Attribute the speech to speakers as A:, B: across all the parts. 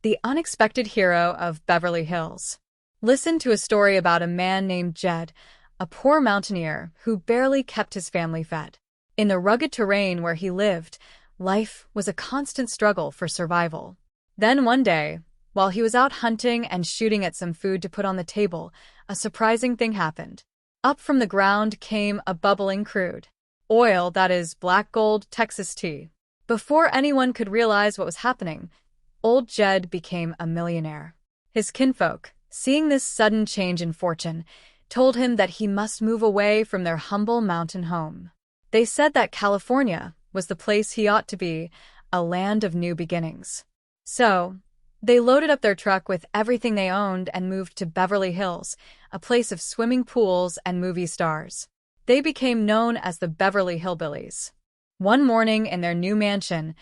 A: the unexpected hero of Beverly Hills. Listen to a story about a man named Jed, a poor mountaineer who barely kept his family fed. In the rugged terrain where he lived, life was a constant struggle for survival. Then one day, while he was out hunting and shooting at some food to put on the table, a surprising thing happened. Up from the ground came a bubbling crude oil, that is, black gold Texas tea. Before anyone could realize what was happening, old Jed became a millionaire. His kinfolk, seeing this sudden change in fortune, told him that he must move away from their humble mountain home. They said that California was the place he ought to be, a land of new beginnings. So, they loaded up their truck with everything they owned and moved to Beverly Hills, a place of swimming pools and movie stars. They became known as the Beverly Hillbillies. One morning in their new mansion,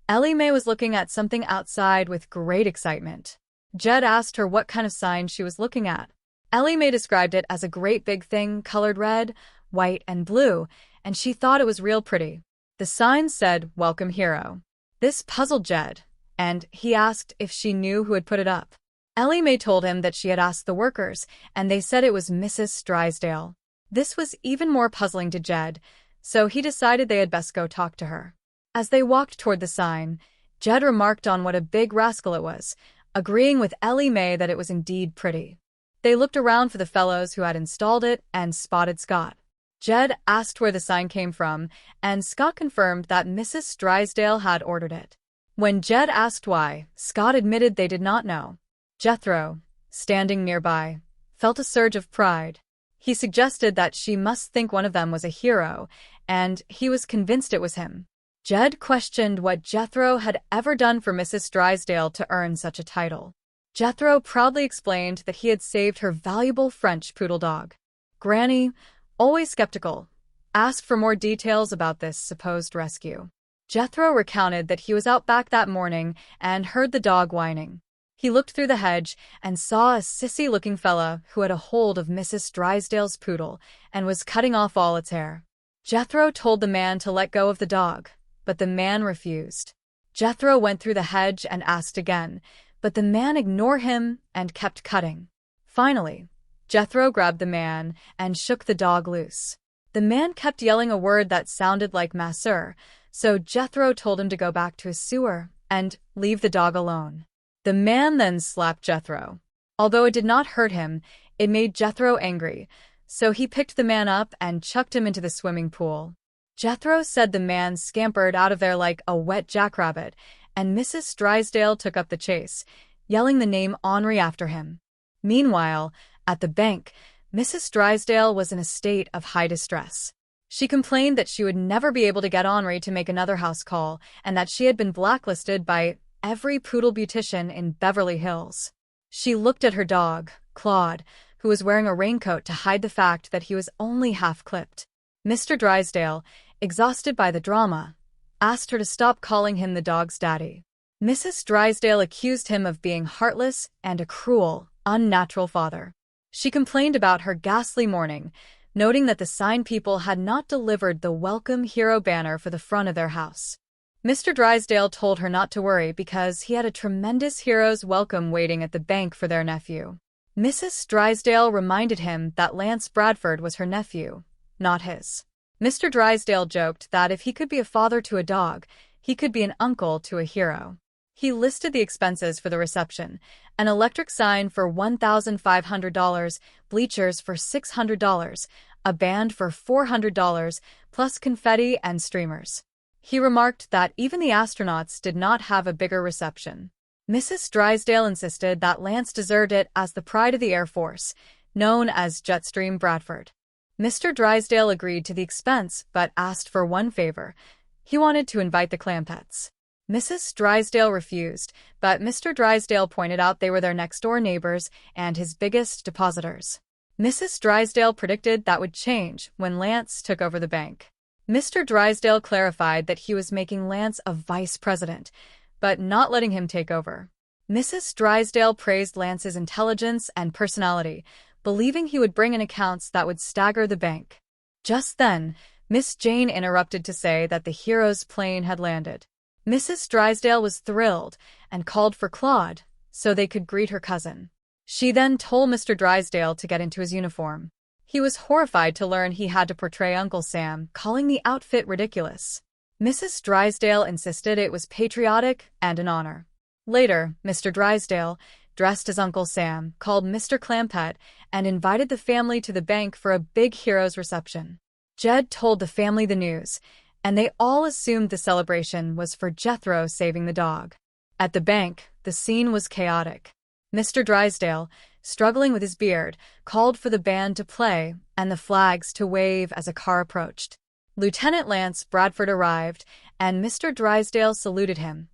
A: Ellie Mae was looking at something outside with great excitement. Jed asked her what kind of sign she was looking at. Ellie Mae described it as a great big thing colored red, white, and blue, and she thought it was real pretty. The sign said, "Welcome, Hero." This puzzled Jed, and he asked if she knew who had put it up. Ellie Mae told him that she had asked the workers, and they said it was Mrs. Drysdale. This was even more puzzling to Jed, so he decided they had best go talk to her. As they walked toward the sign, Jed remarked on what a big rascal it was, agreeing with Ellie Mae that it was indeed pretty. They looked around for the fellows who had installed it and spotted Scott. Jed asked where the sign came from, and Scott confirmed that Mrs. Drysdale had ordered it. When Jed asked why, Scott admitted they did not know. Jethro, standing nearby, felt a surge of pride. He suggested that she must think one of them was a hero, and he was convinced it was him. Jed questioned what Jethro had ever done for Mrs. Drysdale to earn such a title. Jethro proudly explained that he had saved her valuable French poodle dog. Granny, always skeptical, asked for more details about this supposed rescue. Jethro recounted that he was out back that morning and heard the dog whining. He looked through the hedge and saw a sissy-looking fella who had a hold of Mrs. Drysdale's poodle and was cutting off all its hair. Jethro told the man to let go of the dog, but the man refused. Jethro went through the hedge and asked again, but the man ignored him and kept cutting. Finally, Jethro grabbed the man and shook the dog loose. The man kept yelling a word that sounded like masseur, so Jethro told him to go back to his sewer and leave the dog alone. The man then slapped Jethro. Although it did not hurt him, it made Jethro angry, so he picked the man up and chucked him into the swimming pool. Jethro said the man scampered out of there like a wet jackrabbit, and Mrs. Drysdale took up the chase, yelling the name Henri after him. Meanwhile, at the bank, Mrs. Drysdale was in a state of high distress. She complained that she would never be able to get Henri to make another house call, and that she had been blacklisted by every poodle beautician in Beverly Hills. She looked at her dog, Claude, who was wearing a raincoat to hide the fact that he was only half-clipped. Mr. Drysdale, exhausted by the drama, asked her to stop calling him the dog's daddy. Mrs. Drysdale accused him of being heartless and a cruel, unnatural father. She complained about her ghastly morning, noting that the sign people had not delivered the Welcome Hero banner for the front of their house. Mr. Drysdale told her not to worry because he had a tremendous hero's welcome waiting at the bank for their nephew. Mrs. Drysdale reminded him that Lance Bradford was her nephew, not his. Mr. Drysdale joked that if he could be a father to a dog, he could be an uncle to a hero. He listed the expenses for the reception: an electric sign for $1,500, bleachers for $600, a band for $400, plus confetti and streamers. He remarked that even the astronauts did not have a bigger reception. Mrs. Drysdale insisted that Lance deserved it as the pride of the Air Force, known as Jetstream Bradford. Mr. Drysdale agreed to the expense, but asked for one favor. He wanted to invite the Clampetts. Mrs. Drysdale refused, but Mr. Drysdale pointed out they were their next-door neighbors and his biggest depositors. Mrs. Drysdale predicted that would change when Lance took over the bank. Mr. Drysdale clarified that he was making Lance a vice president, but not letting him take over. Mrs. Drysdale praised Lance's intelligence and personality, believing he would bring in accounts that would stagger the bank. Just then, Miss Jane interrupted to say that the hero's plane had landed. Mrs. Drysdale was thrilled and called for Claude, so they could greet her cousin. She then told Mr. Drysdale to get into his uniform. He was horrified to learn he had to portray Uncle Sam, calling the outfit ridiculous. Mrs. Drysdale insisted it was patriotic and an honor. Later, Mr. Drysdale, dressed as Uncle Sam, called Mr. Clampett and invited the family to the bank for a big hero's reception. Jed told the family the news, and they all assumed the celebration was for Jethro saving the dog. At the bank, the scene was chaotic. Mr. Drysdale, struggling with his beard, called for the band to play and the flags to wave as a car approached. Lieutenant Lance Bradford arrived, and Mr. Drysdale saluted him,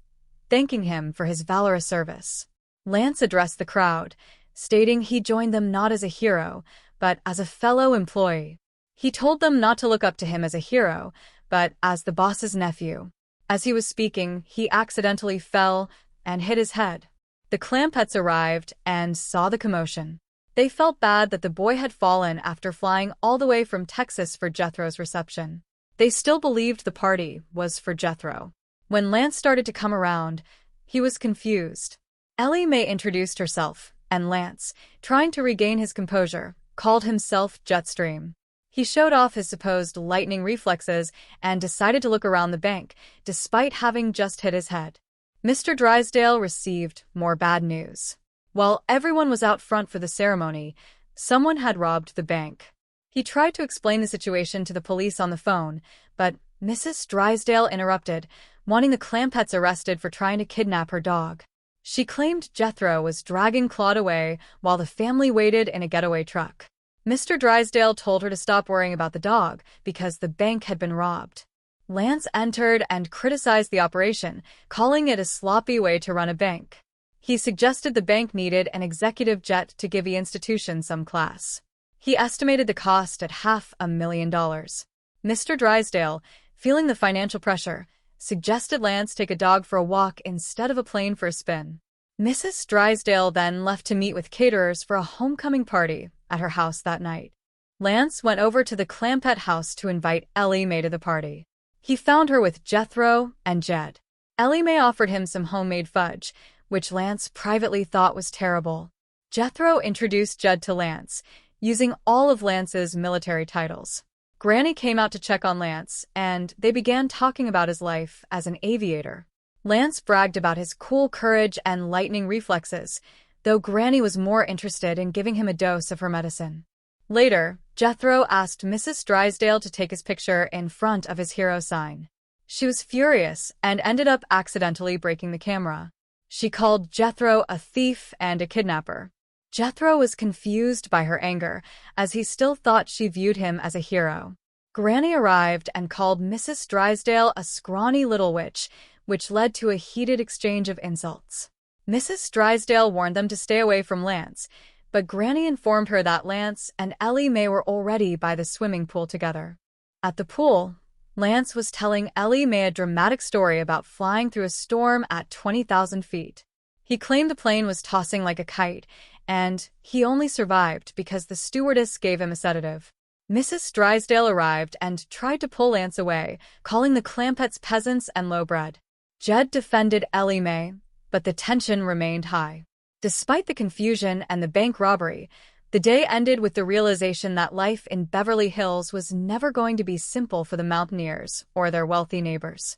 A: thanking him for his valorous service. Lance addressed the crowd, stating he joined them not as a hero, but as a fellow employee. He told them not to look up to him as a hero, but as the boss's nephew. As he was speaking, he accidentally fell and hit his head. The Clampetts arrived and saw the commotion. They felt bad that the boy had fallen after flying all the way from Texas for Jethro's reception. They still believed the party was for Jethro. When Lance started to come around, he was confused. Ellie Mae introduced herself, and Lance, trying to regain his composure, called himself Jetstream. He showed off his supposed lightning reflexes and decided to look around the bank, despite having just hit his head. Mr. Drysdale received more bad news. While everyone was out front for the ceremony, someone had robbed the bank. He tried to explain the situation to the police on the phone, but Mrs. Drysdale interrupted, wanting the Clampetts arrested for trying to kidnap her dog. She claimed Jethro was dragging Claude away while the family waited in a getaway truck. Mr. Drysdale told her to stop worrying about the dog because the bank had been robbed. Lance entered and criticized the operation, calling it a sloppy way to run a bank. He suggested the bank needed an executive jet to give the institution some class. He estimated the cost at $500,000. Mr. Drysdale, feeling the financial pressure, suggested Lance take a dog for a walk instead of a plane for a spin. Mrs. Drysdale then left to meet with caterers for a homecoming party at her house that night. Lance went over to the Clampett house to invite Ellie Mae to the party. He found her with Jethro and Jed. Ellie Mae offered him some homemade fudge, which Lance privately thought was terrible. Jethro introduced Jed to Lance, using all of Lance's military titles. Granny came out to check on Lance, and they began talking about his life as an aviator. Lance bragged about his cool courage and lightning reflexes, though Granny was more interested in giving him a dose of her medicine. Later, Jethro asked Mrs. Drysdale to take his picture in front of his hero sign. She was furious and ended up accidentally breaking the camera. She called Jethro a thief and a kidnapper. Jethro was confused by her anger, as he still thought she viewed him as a hero. Granny arrived and called Mrs. Drysdale a scrawny little witch, which led to a heated exchange of insults. Mrs. Drysdale warned them to stay away from Lance, but Granny informed her that Lance and Ellie Mae were already by the swimming pool together. At the pool, Lance was telling Ellie Mae a dramatic story about flying through a storm at 20,000 feet. He claimed the plane was tossing like a kite, and he only survived because the stewardess gave him a sedative. Mrs. Drysdale arrived and tried to pull Lance away, calling the Clampetts peasants and low-bred. Jed defended Ellie Mae, but the tension remained high. Despite the confusion and the bank robbery, the day ended with the realization that life in Beverly Hills was never going to be simple for the Mountaineers or their wealthy neighbors.